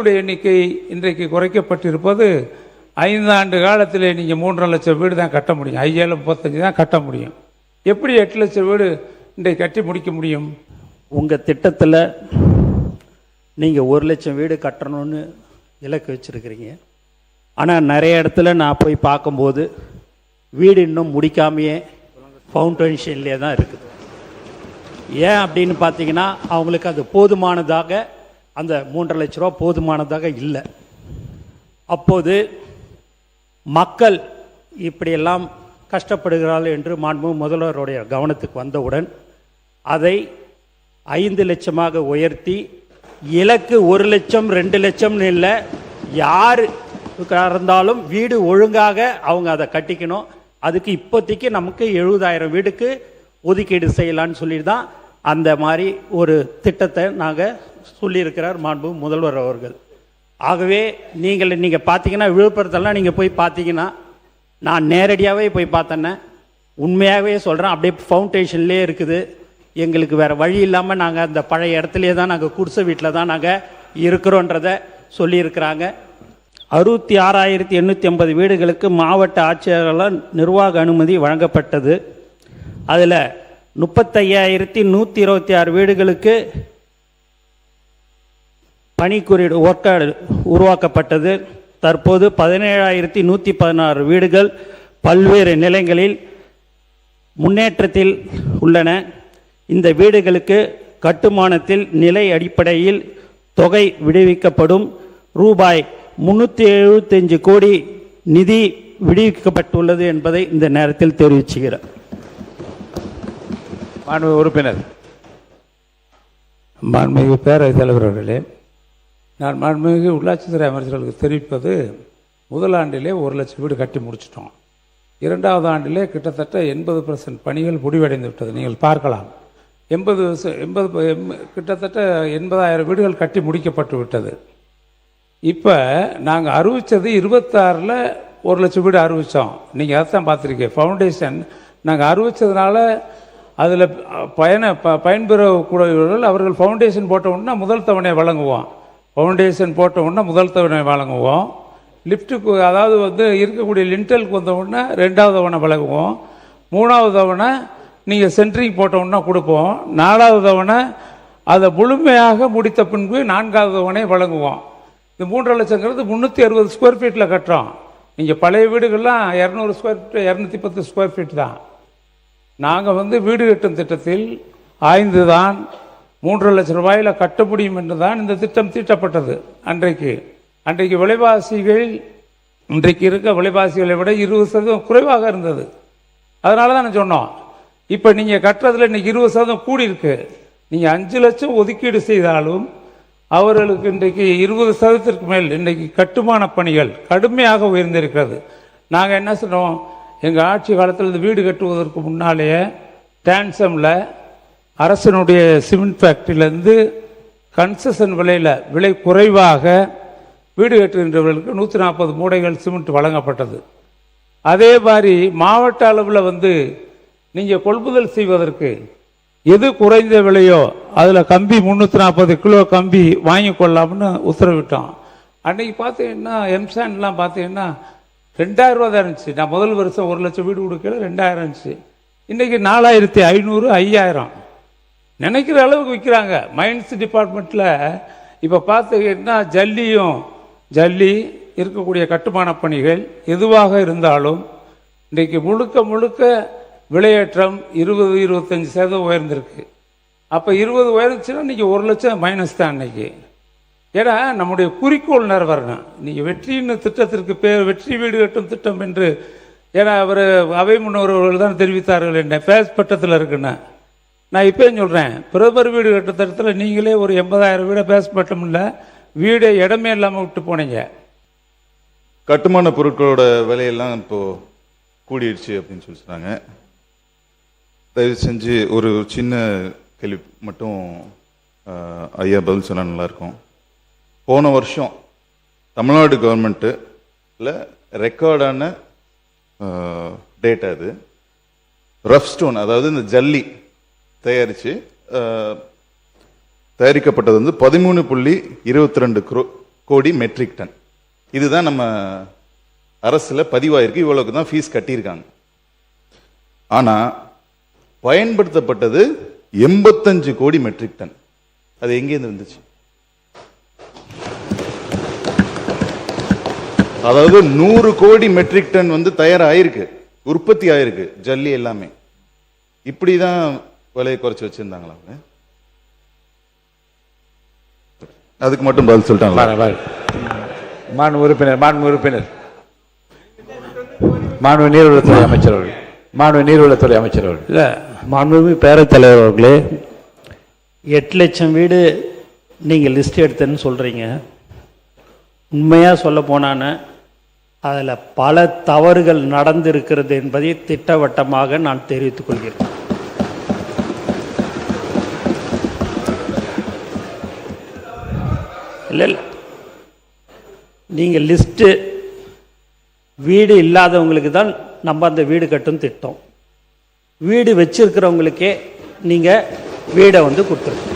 வீடுகளுடைய எண்ணிக்கை இன்றைக்கு குறைக்கப்பட்டிருப்பது 5 ஆண்டு காலத்தில் நீங்கள் 3.5 லட்சம் வீடு தான் கட்ட முடியும். 5,35 தான் கட்ட முடியும். எப்படி 8 லட்சம் வீடு இன்றைக்கு கட்டி முடிக்க முடியும்? உங்கள் திட்டத்தில் நீங்கள் 1 லட்சம் வீடு கட்டணும்னு இலக்கு வச்சுருக்கிறீங்க. ஆனால் நிறைய இடத்துல நான் போய் பார்க்கும்போது வீடு இன்னும் முடிக்காமையே ஃபவுண்டேஷன்லேயே தான் இருக்குது. ஏன் அப்படின்னு பார்த்தீங்கன்னா அவங்களுக்கு அது போதுமானதாக, அந்த 3.5 லட்ச ரூபா போதுமானதாக இல்லை. அப்போது மக்கள் இப்படியெல்லாம் கஷ்டப்படுகிறார்கள் என்று மாண்புமிகு முதல்வருடைய கவனத்துக்கு வந்தவுடன் அதை 5 லட்சமாக உயர்த்தி, இலக்கு 1 லட்சம் 2 லட்சம்னு இல்லை, யார் இருந்தாலும் வீடு ஒழுங்காக அவங்க அதை கட்டிக்கணும். அதுக்கு இப்போதைக்கு நமக்கு 70,000 வீடுக்கு ஒதுக்கீடு செய்யலான்னு சொல்லி தான் அந்த மாதிரி ஒரு திட்டத்தை நாங்கள் சொல்லியிருக்கிறார் மாண்பு முதல்வர் அவர்கள். ஆகவே நீங்கள் பார்த்தீங்கன்னா, விழுப்புரத்தெல்லாம் நீங்கள் போய் பார்த்தீங்கன்னா, நான் நேரடியாகவே போய் பார்த்தேன்னே, உண்மையாகவே சொல்கிறேன், அப்படியே ஃபவுண்டேஷன்லேயே இருக்குது. எங்களுக்கு வேறு வழி இல்லாமல் நாங்கள் அந்த பழைய இடத்துலையே தான், நாங்கள் குடிசை வீட்டில் தான் நாங்கள் இருக்கிறோன்றதை சொல்லியிருக்கிறாங்க. 66,850 வீடுகளுக்கு மாவட்ட ஆட்சியர்களால் நிர்வாக அனுமதி வழங்கப்பட்டது. அதில் 35,126 வீடுகளுக்கு பணி குறியீடு ஒர்க்கார்டு உருவாக்கப்பட்டது. தற்போது 17,116 வீடுகள் பல்வேறு நிலைகளில் முன்னேற்றத்தில் உள்ளன. இந்த வீடுகளுக்கு கட்டுமானத்தில் நிலை அடிப்படையில் தொகை விடுவிக்கப்படும். ரூபாய் 375 கோடி நிதி விடுவிக்கப்பட்டுள்ளது என்பதை இந்த நேரத்தில் தெரிவிச்சுகிறேன். மாண்புமிகு உறுப்பினர், மாண்புமிகு பேரவைத் தலைவர் அவர்களே, நான் மாண்புமிகு உள்ளாட்சித்துறை அமைச்சர்களுக்கு தெரிவிப்பது, முதல் ஆண்டிலே 1 லட்சம் வீடு கட்டி முடிச்சிட்டோம். 2வது ஆண்டிலே கிட்டத்தட்ட 80% பணிகள் முடிவடைந்து விட்டது. நீங்கள் பார்க்கலாம், கிட்டத்தட்ட 80,000 வீடுகள் கட்டி முடிக்கப்பட்டு விட்டது. இப்போ நாங்கள் அறிவித்தது 26ல் 1 லட்சம் வீடு அறிவித்தோம். நீங்கள் அதைத்தான் பார்த்துருக்கீங்க. ஃபவுண்டேஷன் நாங்கள் அறிவித்ததுனால அதில் பயன்பெறக்கூடியவர்கள் அவர்கள் ஃபவுண்டேஷன் போட்ட உடனே முதல் தவணை வழங்குவோம். ஃபவுண்டேஷன் போட்ட உடனே முதல் தவணை வழங்குவோம். லிஃப்ட்டுக்கு, அதாவது இருக்கக்கூடிய லிண்டலுக்கு வந்த உடனே 2வது தவணை வழங்குவோம். 3வது தவணை நீங்கள் சென்ட்ரிங் போட்ட உடனே கொடுப்போம். 4வது தவணை அதை முழுமையாக முடித்த பின்பு 4வது தவணை வழங்குவோம். இந்த 3.5 லட்சங்கிறது 360 ஸ்கொயர் ஃபீட்டில் கட்டுறோம். நீங்கள் பழைய வீடுகள்லாம் 200 ஸ்கொயர் ஃபீட் 210 ஸ்கொயர் ஃபீட் தான். நாங்கள் வீடு கட்டும் திட்டத்தில் ஆய்ந்து தான் 3.5 லட்சம் ரூபாயில் கட்ட முடியும் என்று தான் இந்த திட்டம் தீட்டப்பட்டது. அன்றைக்கு விலைவாசிகள் இன்றைக்கு இருக்க விலைவாசிகளை விட 20% குறைவாக இருந்தது. அதனால தான் சொன்னோம். இப்போ நீங்கள் கட்டுறதுல இன்றைக்கி 20% கூடி இருக்கு. நீங்கள் 5 லட்சம் ஒதுக்கீடு செய்தாலும் அவர்களுக்கு இன்றைக்கு 20% மேல் இன்றைக்கு கட்டுமான பணிகள் கடுமையாக உயர்ந்திருக்கிறது. நாங்கள் என்ன சொன்னோம், எங்கள் ஆட்சி காலத்தில் இந்த வீடு கட்டுவதற்கு முன்னாலேயே டான்சமில் அரசனுடைய சிமெண்ட் ஃபேக்ட்ரியிலேருந்து கன்செஷன் விலை குறைவாக வீடு கட்டுகின்றவர்களுக்கு 140 மூடைகள் சிமெண்ட் வழங்கப்பட்டது. அதே மாதிரி மாவட்ட அளவில் நீங்கள் கொள்முதல் செய்வதற்கு எது குறைந்த விலையோ அதில் கம்பி 340 கிலோ கம்பி வாங்கி கொள்ளலாம்னு உத்தரவிட்டோம். அன்றைக்கி பார்த்தீங்கன்னா எம்சான்லாம் பார்த்தீங்கன்னா 2,000 ரூபா தான் இருந்துச்சு. நான் முதல் வருஷம் 1 லட்சம் வீடு கொடுக்கல 2,000 இருந்துச்சு. இன்றைக்கி 4,500 5,000 நினைக்கிற அளவுக்கு விற்கிறாங்க. மைன்ஸ் டிபார்ட்மெண்ட்டில் இப்போ பார்த்தீங்கன்னா ஜல்லி இருக்கக்கூடிய கட்டுமான பணிகள் எதுவாக இருந்தாலும் இன்றைக்கு முழுக்க விலையேற்றம் 20-25% உயர்ந்திருக்கு. அப்போ 20 உயர்ந்துச்சுன்னா இன்றைக்கி 1 லட்சம் மைனஸ் தான் இன்றைக்கி. ஏன்னா நம்முடைய குறிக்கோள் நிறைவேறணும். நீங்கள் வெற்றின்னு திட்டத்திற்கு பேர் வெற்றி வீடு கட்டும் திட்டம் என்று, ஏன்னா அவர் அவை முன்னோர்கள் தான் தெரிவித்தார்கள் என்ன பேஸ் பட்டத்தில் இருக்குன்னு. நான் இப்போயும் சொல்கிறேன், பிரதமர் வீடு கட்டும் திட்டத்தில் நீங்களே ஒரு 80,000 வீடை பேஸ் பட்டம் இல்லை, வீடை இடமே இல்லாமல் விட்டு போனீங்க. கட்டுமான பொருட்களோட விலையெல்லாம் இப்போது கூடிடுச்சு அப்படின்னு சொல்லி சொன்னாங்க. தயவு செஞ்சு ஒரு சின்ன கேள்வி மட்டும் ஐயா பதில் சொன்னால் நல்லாயிருக்கும். போன வருஷம் தமிழ்நாடு கவர்மெண்ட்டில் ரெக்கார்டான டேட்டா இது. ரஃப் ஸ்டோன், அதாவது இந்த ஜல்லி தயாரிக்கப்பட்டது 13.22 கோடி மெட்ரிக் டன். இதுதான் நம்ம அரசில் பதிவாயிருக்கு. இவ்வளவுக்கு தான் ஃபீஸ் கட்டியிருக்காங்க. ஆனால் பயன்படுத்தப்பட்டது 85 கோடி மெட்ரிக் டன். அது எங்கேருந்து வந்துச்சு? அதாவது 100 கோடி மெட்ரிக் டன் வந்து தயாராகிருக்கு, உற்பத்தி ஆயிருக்கு, ஜல்லி எல்லாமே. இப்படிதான் விலையை குறைச்சி வச்சிருந்தாங்களா? அதுக்கு மட்டும் பதில் சொல்லிட்டாங்களா? மாண்பு உறுப்பினர் மாண்பு நீர்வளத்துறை அமைச்சர் அவர்கள், மாண்பு நீர்வளத்துறை அமைச்சர் அவர்கள். இல்லை, மாண்புமிகு பேரவைத்தலைவர் அவர்களே, 8 லட்சம் வீடு நீங்கள் லிஸ்ட் எடுத்தேன்னு சொல்கிறீங்க. உண்மையாக சொல்ல போனான்னு அதில் பல தவறுகள் நடந்திருக்கிறது என்பதை திட்டவட்டமாக நான் தெரிவித்துக் கொள்கிறேன். இல்லை, நீங்கள் லிஸ்ட்டு வீடு இல்லாதவங்களுக்கு தான் நம்ம அந்த வீடு கட்டும் திட்டம். வீடு வச்சிருக்கிறவங்களுக்கே நீங்கள் வீடை வந்து கொடுத்துருங்க.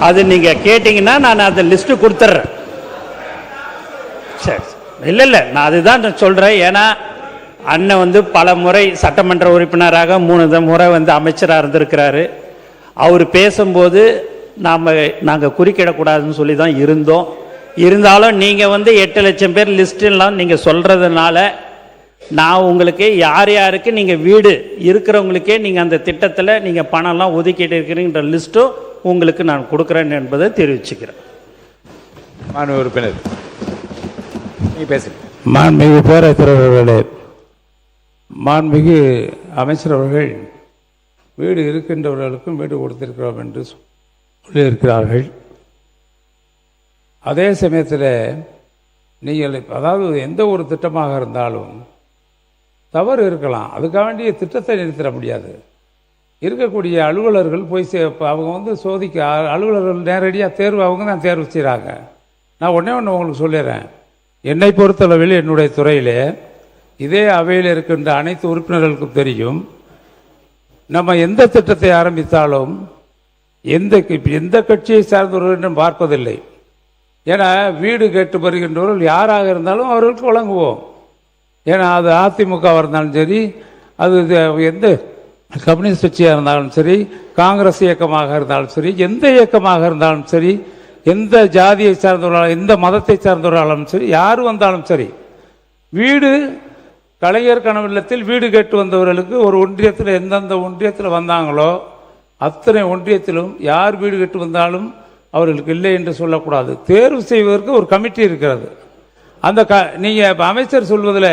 அது நீங்கள் கேட்டிங்கன்னா நான் அந்த லிஸ்ட்டு கொடுத்துட்றேன். சரி, இல்லை, நான் அதுதான் சொல்கிறேன். ஏன்னா அண்ணன் வந்து பல முறை சட்டமன்ற உறுப்பினராக 3 முறை வந்து அமைச்சராக இருந்திருக்கிறாரு. அவர் பேசும்போது நாங்கள் குறுக்கிடக்கூடாதுன்னு சொல்லி தான் இருந்தோம். இருந்தாலும் நீங்கள் வந்து 8 லட்சம் பேர் லிஸ்ட்டெல்லாம் நீங்கள் சொல்கிறதுனால நான் உங்களுக்கு யார் யாருக்கு நீங்கள் வீடு இருக்கிறவங்களுக்கே நீங்கள் அந்த திட்டத்தில் நீங்கள் பணம்லாம் ஒதுக்கிட்டு இருக்கிறீங்கிற லிஸ்ட்டும் உங்களுக்கு நான் கொடுக்குறேன் என்பதை தெரிவிச்சுக்கிறேன். மாண்பு உறுப்பினர் நீங்கள் பேசுங்க. மாண்புமிகு பேரவைத்தலைவர்களே, மாண்புமிகு அமைச்சர் அவர்கள் வீடு இருக்கின்றவர்களுக்கும் வீடு கொடுத்திருக்கிறோம் என்று சொல்லியிருக்கிறார்கள். அதே சமயத்தில் நீங்கள் அதாவது எந்த ஒரு திட்டமாக இருந்தாலும் தவறு இருக்கலாம், அதுக்காக வேண்டிய திட்டத்தை நிறுத்திட முடியாது. இருக்கக்கூடிய அலுவலர்கள் போய் அவங்க வந்து சோதிக்க அலுவலர்கள் நேரடியாக தேர்வு அவங்க தான் தேர்வு செய்கிறாங்க. நான் ஒன்றே ஒன்று உங்களுக்கு சொல்லிடுறேன். என்னை பொறுத்தளவில் என்னுடைய துறையிலே இதே அவையில் இருக்கின்ற அனைத்து உறுப்பினர்களுக்கும் தெரியும், நம்ம எந்த திட்டத்தை ஆரம்பித்தாலும் எந்த கட்சியை சார்ந்தவர்கள் என்றும் பார்ப்பதில்லை. ஏன்னா வீடு கேட்டு வருகின்றவர்கள் யாராக இருந்தாலும் அவர்களுக்கு வழங்குவோம். ஏன்னா அது அதிமுகவாக இருந்தாலும் சரி, அது எந்த கம்யூனிஸ்ட் கட்சியாக இருந்தாலும் சரி, காங்கிரஸ் இயக்கமாக இருந்தாலும் சரி, எந்த இயக்கமாக இருந்தாலும் சரி, எந்த ஜாதியை சார்ந்தவர்களாலும் எந்த மதத்தை சார்ந்தவர்களாலும் சரி, யார் வந்தாலும் சரி, வீடு கலைஞர் கனவில்லத்தில் வீடு கேட்டு வந்தவர்களுக்கு ஒரு ஒன்றியத்தில் எந்தெந்த ஒன்றியத்தில் வந்தாங்களோ அத்தனை ஒன்றியத்திலும் யார் வீடு கேட்டு வந்தாலும் அவர்களுக்கு இல்லை என்று சொல்லக்கூடாது. தேர்வு செய்வதற்கு ஒரு கமிட்டி இருக்கிறது. அந்த நீங்கள் இப்போ அமைச்சர் சொல்வதில்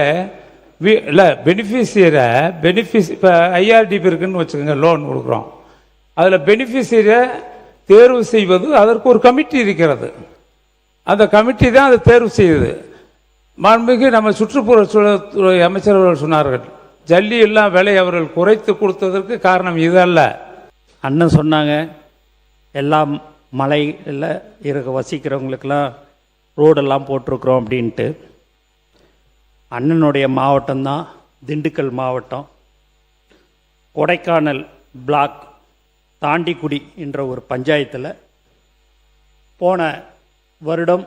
இல்லை பெனிஃபிஷியரை இப்போ ஐஆர்டிபி இருக்குன்னு வச்சுக்கோங்க, லோன் கொடுக்குறோம். அதில் பெனிஃபிஷியரை தேர்வு செய்வது அதற்கு ஒரு கமிட்டி இருக்கிறது. அந்த கமிட்டி தான் அதை தேர்வு செய்யுது. மாண்புமிகு நம்ம சுற்றுப்புறத்துறை அமைச்சர் அவர்கள் சொன்னார்கள், ஜல்லி எல்லாம் விலை அவர்கள் குறைத்து கொடுத்ததற்கு காரணம் இதல்ல. அண்ணன் சொன்னாங்க எல்லாம் மலையில் இருக்க வசிக்கிறவங்களுக்கெல்லாம் ரோடெல்லாம் போட்டிருக்கிறோம் அப்படின்ட்டு. அண்ணனுடைய மாவட்டம்தான் திண்டுக்கல் மாவட்டம். கொடைக்கானல் பிளாக் தாண்டிக்குடி என்ற ஒரு பஞ்சாயத்தில் போன வருடம்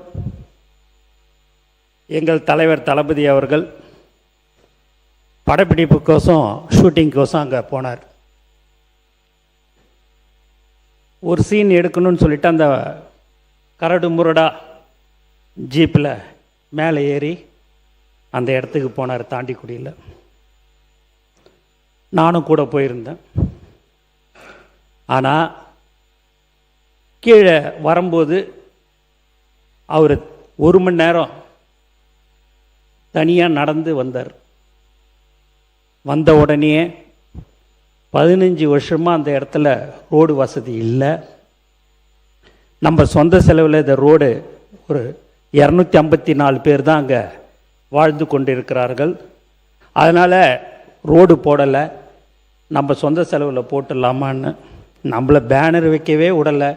எங்கள் தலைவர் தளபதி அவர்கள் படப்பிடிப்புக்கோசம் ஷூட்டிங்கோசம் அங்கே போனார். ஒரு சீன் எடுக்கணும்னு சொல்லிட்டு அந்த கரடு முரடா ஜீப்பில் மேலே ஏறி அந்த இடத்துக்கு போனார் தாண்டிக்குடியில். நானும் கூட போயிருந்தேன். ஆனால் கீழே வரும்போது அவர் 1 மணி நேரம் தனியாக நடந்து வந்தார். வந்த உடனே 15 வருஷமாக அந்த இடத்துல ரோடு வசதி இல்லை. நம்ம சொந்த செலவில் இந்த ரோடு ஒரு 254 பேர் தான் அங்கே வாழ்ந்து கொண்டு இருக்கிறார்கள். அதனால் ரோடு போடலை, நம்ம சொந்த செலவில் போட்டுடலாமான்னு. நம்மளை பேனர் வைக்கவே விடலை.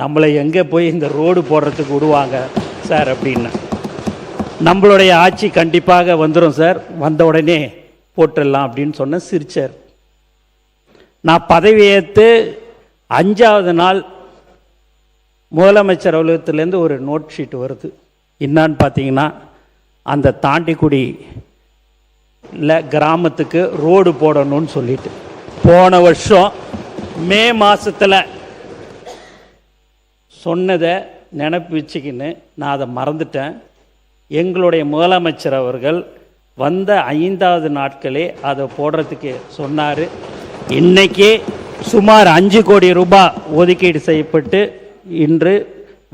நம்மளை எங்கே போய் இந்த ரோடு போடுறதுக்கு விடுவாங்க சார் அப்படின்னு. நம்மளுடைய ஆட்சி கண்டிப்பாக வந்துடும் சார், வந்த உடனே போட்டுடலாம் அப்படின்னு சொன்ன சிரிச்சார். நான் பதவியேற்று 5வது நாள் முதலமைச்சர் அலுவலகத்திலேருந்து ஒரு நோட் ஷீட் வருது. என்னான்னு பார்த்தீங்கன்னா, அந்த தாண்டிக்குடி கிராமத்துக்கு ரோடு போடணும்னு சொல்லிட்டு போன வருஷம் மே மாதத்தில் சொன்னதை நினப்பு வச்சுக்கின்னு நான் அதை மறந்துட்டேன். எங்களுடைய முதலமைச்சர் அவர்கள் வந்த 5வது நாட்களே அதை போடுறதுக்கு சொன்னார். இன்றைக்கே சுமார் 5 கோடி ரூபாய் ஒதுக்கீடு செய்யப்பட்டு இன்று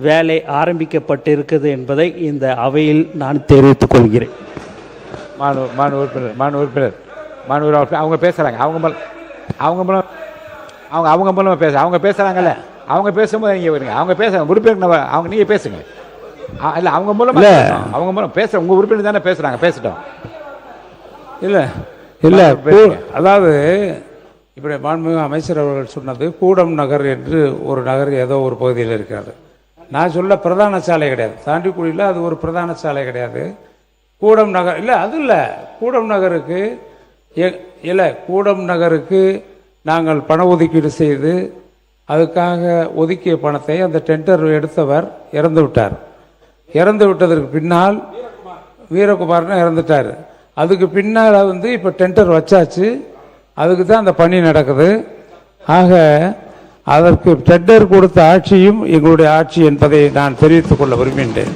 வேலை ஆரம்பிக்கப்பட்டிருக்குது என்பதை இந்த அவையில் நான் தெரிவித்துக் கொள்கிறேன். மாண்பு உறுப்பினர் அவங்க பேசுகிறாங்க. அவங்க மூலமாக அவங்க பேசுகிறாங்கல்ல, அவங்க பேசும்போது நீங்கள் வருங்க. அவங்க பேசுகிறாங்க உறுப்பினர், அவங்க நீங்கள் பேசுங்க. இல்லை அவங்க மூலமாக அவங்க மூலம் பேசுகிற உங்கள் உறுப்பினர் தானே பேசுகிறாங்க, பேசட்டும். இல்லை அதாவது இப்படி மாண்புமிகு அமைச்சர் அவர்கள் சொன்னது கூடம் நகர் என்று ஒரு நகர் ஏதோ ஒரு பகுதியில் இருக்கிறது. நான் சொல்ல பிரதான சாலை கிடையாது, தாண்டிக்குடியில் அது ஒரு பிரதான சாலை கிடையாது. கூடம் நகர் இல்லை, அது இல்லை. கூடம் நகருக்கு கூடம் நகருக்கு நாங்கள் பண ஒதுக்கீடு செய்து அதுக்காக ஒதுக்கிய பணத்தை அந்த டெண்டர் எடுத்தவர் இறந்து விட்டார். இறந்து விட்டதற்கு பின்னால் வீரகுமார்னு இறந்துட்டார். அதுக்கு பின்னால் இப்போ டெண்டர் வச்சாச்சு, அதுக்கு தான் அந்த பணி நடக்குது. ஆக அதற்கு டெண்டர் கொடுத்த ஆட்சியும் எங்களுடைய ஆட்சி என்பதை நான் தெரிவித்துக் கொள்ள விரும்புகின்றேன்.